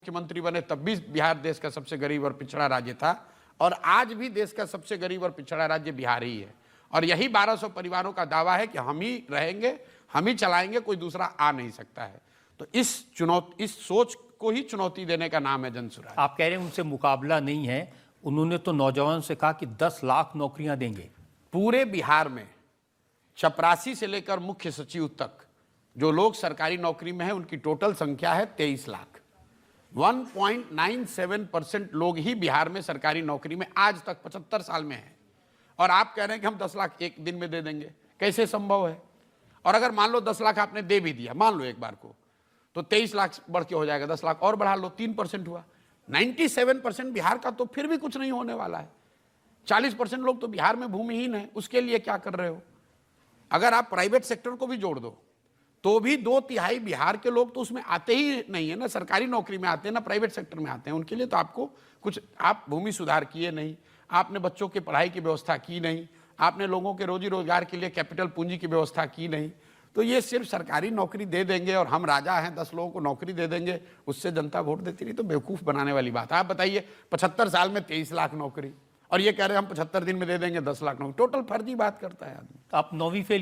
मुख्यमंत्री बने तब भी बिहार देश का सबसे गरीब और पिछड़ा राज्य था और आज भी देश का सबसे गरीब और पिछड़ा राज्य बिहार ही है। और यही 1200 परिवारों का दावा है कि हम ही रहेंगे, हम ही चलाएंगे, कोई दूसरा आ नहीं सकता है। तो इस सोच को ही चुनौती देने का नाम है जनसुराज। आप कह रहे हैं उनसे मुकाबला नहीं है। उन्होंने तो नौजवान से कहा कि 10 लाख नौकरियां देंगे। पूरे बिहार में चपरासी से लेकर मुख्य सचिव तक जो लोग सरकारी नौकरी में है उनकी टोटल संख्या है 23 लाख। 1.97% लोग ही बिहार में सरकारी नौकरी में आज तक 75 साल में है। और आप कह रहे हैं कि हम 10 लाख एक दिन में दे देंगे, कैसे संभव है? और अगर मान लो 10 लाख आपने दे भी दिया, मान लो एक बार को, तो 23 लाख बढ़ के हो जाएगा, 10 लाख और बढ़ा लो, 3% हुआ। 97% बिहार का तो फिर भी कुछ नहीं होने वाला है। 40% लोग तो बिहार में भूमिहीन है, उसके लिए क्या कर रहे हो? अगर आप प्राइवेट सेक्टर को भी जोड़ दो तो भी 2/3 बिहार के लोग तो उसमें आते ही नहीं है ना, सरकारी नौकरी में आते हैं ना प्राइवेट सेक्टर में आते हैं। उनके लिए तो आपको कुछ, आप भूमि सुधार किए नहीं, आपने बच्चों की पढ़ाई की व्यवस्था की नहीं, आपने लोगों के रोजी रोजगार के लिए कैपिटल पूंजी की व्यवस्था की नहीं। तो ये सिर्फ सरकारी नौकरी दे देंगे और हम राजा हैं, 10 लोगों को नौकरी दे देंगे, उससे जनता वोट देती नहीं, तो बेवकूफ़ बनाने वाली बात है। आप बताइए 75 साल में 23 लाख नौकरी और ये कह रहे हैं हम 75 दिन में दे देंगे 10 लाख नौकरी, टोटल फर्जी बात करता है आदमी। आप 9वीं फेल